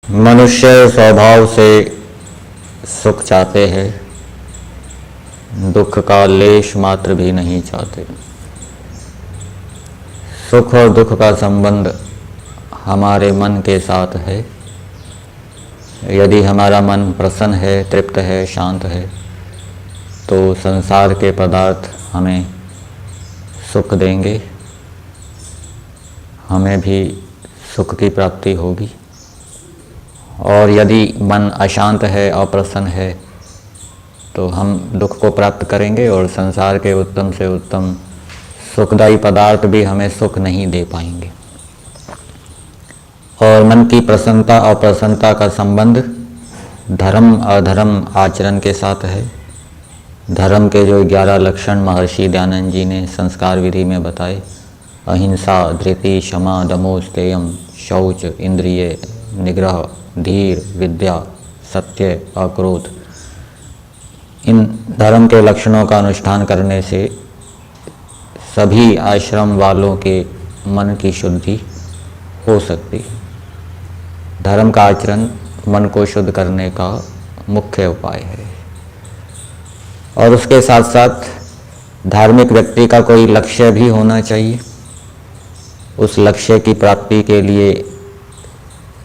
मनुष्य स्वभाव से सुख चाहते हैं, दुख का लेश मात्र भी नहीं चाहते। सुख और दुख का संबंध हमारे मन के साथ है। यदि हमारा मन प्रसन्न है, तृप्त है, शांत है, तो संसार के पदार्थ हमें सुख देंगे, हमें भी सुख की प्राप्ति होगी। और यदि मन अशांत है, अप्रसन्न है, तो हम दुख को प्राप्त करेंगे और संसार के उत्तम से उत्तम सुखदायी पदार्थ भी हमें सुख नहीं दे पाएंगे। और मन की प्रसन्नता और अप्रसन्नता का संबंध धर्म अधर्म आचरण के साथ है। धर्म के जो 11 लक्षण महर्षि दयानंद जी ने संस्कार विधि में बताए, अहिंसा, धृति, क्षमा, दमो, स्तेयम, शौच, इंद्रिय निग्रह, धीर, विद्या, सत्य, अक्रोध, इन धर्म के लक्षणों का अनुष्ठान करने से सभी आश्रम वालों के मन की शुद्धि हो सकती है। धर्म का आचरण मन को शुद्ध करने का मुख्य उपाय है। और उसके साथ साथ धार्मिक व्यक्ति का कोई लक्ष्य भी होना चाहिए। उस लक्ष्य की प्राप्ति के लिए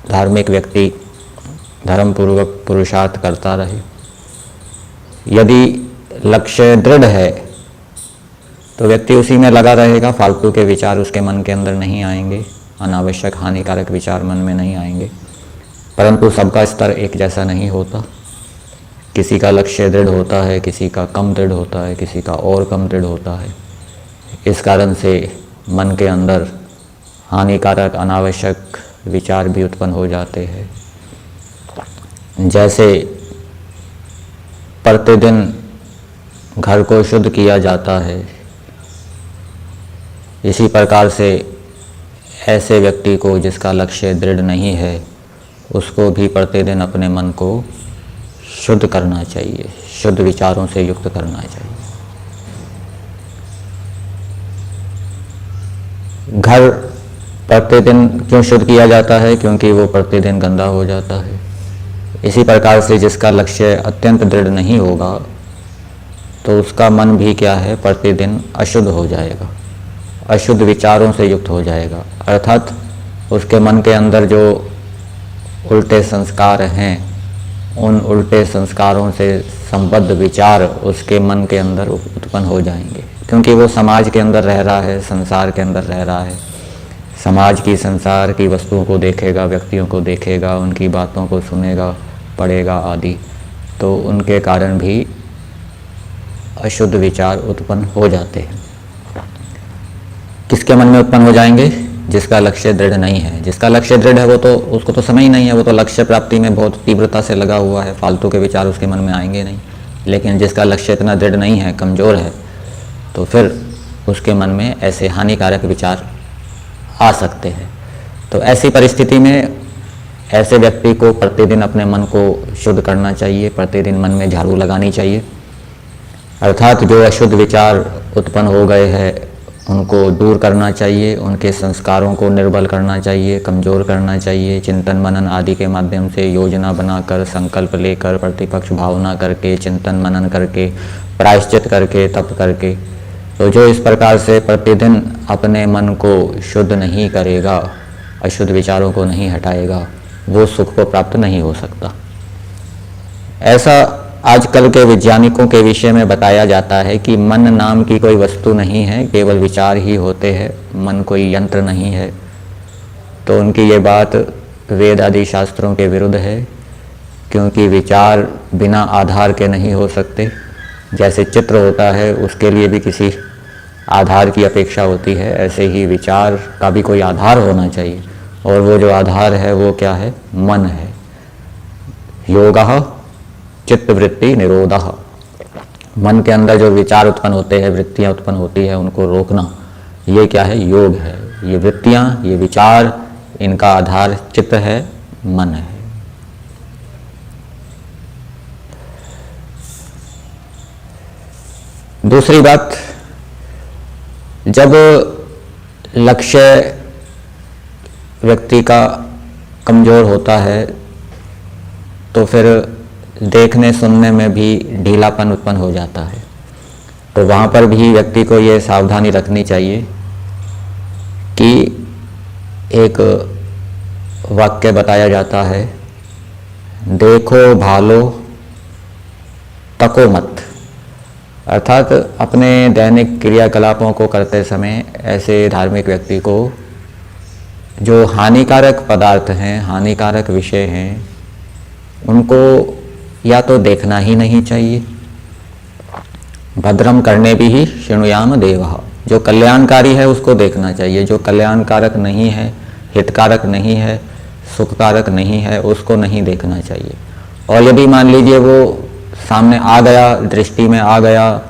धार्मिक व्यक्ति धर्मपूर्वक पुरुषार्थ करता रहे। यदि लक्ष्य दृढ़ है तो व्यक्ति उसी में लगा रहेगा, फालतू के विचार उसके मन के अंदर नहीं आएंगे, अनावश्यक हानिकारक विचार मन में नहीं आएंगे। परंतु सबका स्तर एक जैसा नहीं होता। किसी का लक्ष्य दृढ़ होता है, किसी का कम दृढ़ होता है, किसी का और कम दृढ़ होता है। इस कारण से मन के अंदर हानिकारक अनावश्यक विचार भी उत्पन्न हो जाते हैं। जैसे प्रतिदिन घर को शुद्ध किया जाता है, इसी प्रकार से ऐसे व्यक्ति को जिसका लक्ष्य दृढ़ नहीं है, उसको भी प्रतिदिन अपने मन को शुद्ध करना चाहिए, शुद्ध विचारों से युक्त करना चाहिए। घर प्रतिदिन क्यों शुद्ध किया जाता है? क्योंकि वो प्रतिदिन गंदा हो जाता है। इसी प्रकार से जिसका लक्ष्य अत्यंत दृढ़ नहीं होगा तो उसका मन भी क्या है, प्रतिदिन अशुद्ध हो जाएगा, अशुद्ध विचारों से युक्त हो जाएगा। अर्थात उसके मन के अंदर जो उल्टे संस्कार हैं, उन उल्टे संस्कारों से संबद्ध विचार उसके मन के अंदर उत्पन्न हो जाएंगे। क्योंकि वो समाज के अंदर रह रहा है, संसार के अंदर रह रहा है, समाज की, संसार की वस्तुओं को देखेगा, व्यक्तियों को देखेगा, उनकी बातों को सुनेगा, पढ़ेगा आदि, तो उनके कारण भी अशुद्ध विचार उत्पन्न हो जाते हैं। किसके मन में उत्पन्न हो जाएंगे? जिसका लक्ष्य दृढ़ नहीं है। जिसका लक्ष्य दृढ़ है वो तो, उसको तो समय ही नहीं है, वो तो लक्ष्य प्राप्ति में बहुत तीव्रता से लगा हुआ है, फालतू के विचार उसके मन में आएंगे नहीं। लेकिन जिसका लक्ष्य इतना दृढ़ नहीं है, कमज़ोर है, तो फिर उसके मन में ऐसे हानिकारक विचार आ सकते हैं। तो ऐसी परिस्थिति में ऐसे व्यक्ति को प्रतिदिन अपने मन को शुद्ध करना चाहिए, प्रतिदिन मन में झाड़ू लगानी चाहिए। अर्थात जो अशुद्ध विचार उत्पन्न हो गए हैं उनको दूर करना चाहिए, उनके संस्कारों को निर्बल करना चाहिए, कमज़ोर करना चाहिए। चिंतन मनन आदि के माध्यम से योजना बनाकर, संकल्प लेकर, प्रतिपक्ष भावना करके, चिंतन मनन करके, प्रायश्चित करके, तप करके, तो जो इस प्रकार से प्रतिदिन अपने मन को शुद्ध नहीं करेगा, अशुद्ध विचारों को नहीं हटाएगा, वो सुख को प्राप्त नहीं हो सकता। ऐसा आजकल के वैज्ञानिकों के विषय में बताया जाता है कि मन नाम की कोई वस्तु नहीं है, केवल विचार ही होते हैं, मन कोई यंत्र नहीं है। तो उनकी ये बात वेद आदि शास्त्रों के विरुद्ध है, क्योंकि विचार बिना आधार के नहीं हो सकते। जैसे चित्र होता है, उसके लिए भी किसी आधार की अपेक्षा होती है, ऐसे ही विचार का भी कोई आधार होना चाहिए। और वो जो आधार है वो क्या है? मन है। योगः चित्तवृत्ति निरोधः। मन के अंदर जो विचार उत्पन्न होते हैं, वृत्तियाँ उत्पन्न होती है, उनको रोकना, ये क्या है? योग है। ये वृत्तियाँ, ये विचार, इनका आधार चित्त है, मन है। दूसरी बात, जब लक्ष्य व्यक्ति का कमज़ोर होता है तो फिर देखने सुनने में भी ढीलापन उत्पन्न हो जाता है। तो वहाँ पर भी व्यक्ति को ये सावधानी रखनी चाहिए कि एक वाक्य बताया जाता है, देखो भालो तको मत। अर्थात अपने दैनिक क्रियाकलापों को करते समय ऐसे धार्मिक व्यक्ति को जो हानिकारक पदार्थ हैं, हानिकारक विषय हैं, उनको या तो देखना ही नहीं चाहिए। भद्रम करने भी ही शृणुयाम देवः, जो कल्याणकारी है उसको देखना चाहिए, जो कल्याणकारक नहीं है, हितकारक नहीं है, सुखकारक नहीं है, उसको नहीं देखना चाहिए। और यदि मान लीजिए वो सामने आ गया, दृष्टि में आ गया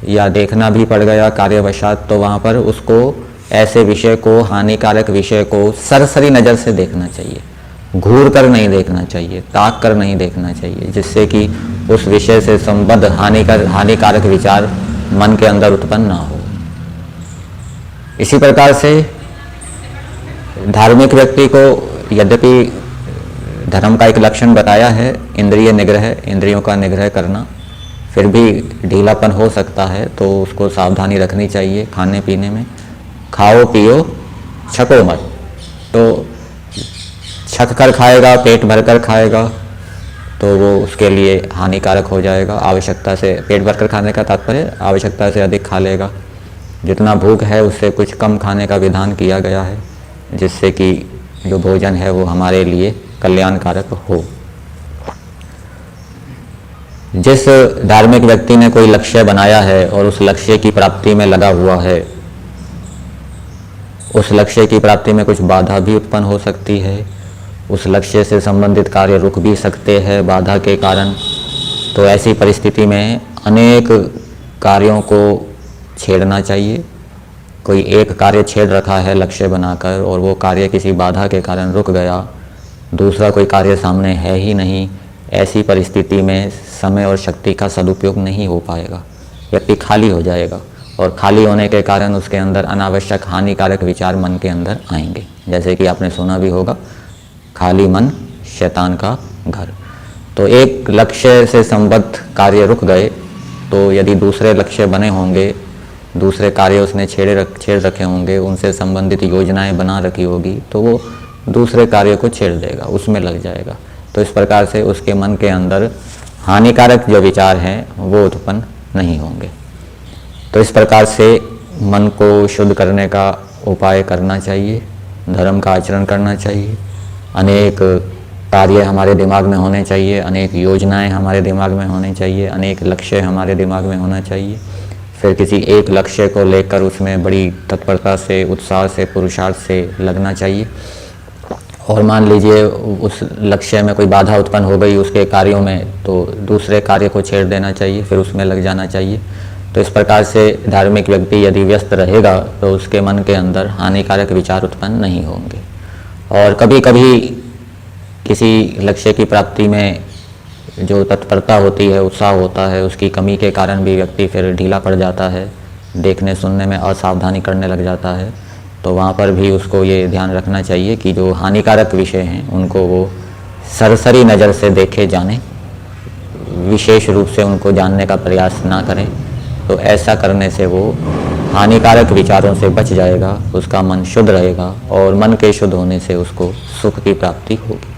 या देखना भी पड़ गया कार्यवशात, तो वहाँ पर उसको ऐसे विषय को, हानिकारक विषय को सरसरी नज़र से देखना चाहिए, घूर कर नहीं देखना चाहिए, ताक कर नहीं देखना चाहिए, जिससे कि उस विषय से संबद्ध हानिकारक विचार मन के अंदर उत्पन्न ना हो। इसी प्रकार से धार्मिक व्यक्ति को यद्यपि धर्म का एक लक्षण बताया है इंद्रिय निग्रह, इंद्रियों का निग्रह करना, फिर भी ढीलापन हो सकता है, तो उसको सावधानी रखनी चाहिए खाने पीने में। खाओ पियो छको मत, तो छक कर खाएगा, पेट भरकर खाएगा तो वो उसके लिए हानिकारक हो जाएगा। आवश्यकता से, पेट भरकर खाने का तात्पर्य आवश्यकता से अधिक खा लेगा, जितना भूख है उससे कुछ कम खाने का विधान किया गया है, जिससे कि जो भोजन है वो हमारे लिए कल्याणकारक हो। जिस धार्मिक व्यक्ति ने कोई लक्ष्य बनाया है और उस लक्ष्य की प्राप्ति में लगा हुआ है, उस लक्ष्य की प्राप्ति में कुछ बाधा भी उत्पन्न हो सकती है, उस लक्ष्य से संबंधित कार्य रुक भी सकते हैं बाधा के कारण। तो ऐसी परिस्थिति में अनेक कार्यों को छेड़ना चाहिए। कोई एक कार्य छेड़ रखा है लक्ष्य बनाकर और वो कार्य किसी बाधा के कारण रुक गया, दूसरा कोई कार्य सामने है ही नहीं, ऐसी परिस्थिति में समय और शक्ति का सदुपयोग नहीं हो पाएगा, व्यक्ति खाली हो जाएगा और खाली होने के कारण उसके अंदर अनावश्यक हानिकारक विचार मन के अंदर आएंगे। जैसे कि आपने सुना भी होगा, खाली मन शैतान का घर। तो एक लक्ष्य से संबद्ध कार्य रुक गए, तो यदि दूसरे लक्ष्य बने होंगे, दूसरे कार्य उसने छेड़ रखे होंगे, उनसे संबंधित योजनाएं बना रखी होगी, तो वो दूसरे कार्य को छेड़ देगा, उसमें लग जाएगा। तो इस प्रकार से उसके मन के अंदर हानिकारक जो विचार हैं वो उत्पन्न नहीं होंगे। तो इस प्रकार से मन को शुद्ध करने का उपाय करना चाहिए, धर्म का आचरण करना चाहिए, अनेक कार्य हमारे दिमाग में होने चाहिए, अनेक योजनाएं हमारे दिमाग में होने चाहिए, अनेक लक्ष्य हमारे दिमाग में होना चाहिए। फिर किसी एक लक्ष्य को लेकर उसमें बड़ी तत्परता से, उत्साह से, पुरुषार्थ से लगना चाहिए। और मान लीजिए उस लक्ष्य में कोई बाधा उत्पन्न हो गई उसके कार्यों में, तो दूसरे कार्य को छेड़ देना चाहिए, फिर उसमें लग जाना चाहिए। तो इस प्रकार से धार्मिक व्यक्ति यदि व्यस्त रहेगा तो उसके मन के अंदर हानिकारक विचार उत्पन्न नहीं होंगे। और कभी कभी किसी लक्ष्य की प्राप्ति में जो तत्परता होती है, उत्साह होता है, उसकी कमी के कारण भी व्यक्ति फिर ढीला पड़ जाता है, देखने सुनने में असावधानी करने लग जाता है। तो वहाँ पर भी उसको ये ध्यान रखना चाहिए कि जो हानिकारक विषय हैं उनको वो सरसरी नज़र से देखे जाने, विशेष रूप से उनको जानने का प्रयास ना करें। तो ऐसा करने से वो हानिकारक विचारों से बच जाएगा, उसका मन शुद्ध रहेगा और मन के शुद्ध होने से उसको सुख की प्राप्ति होगी।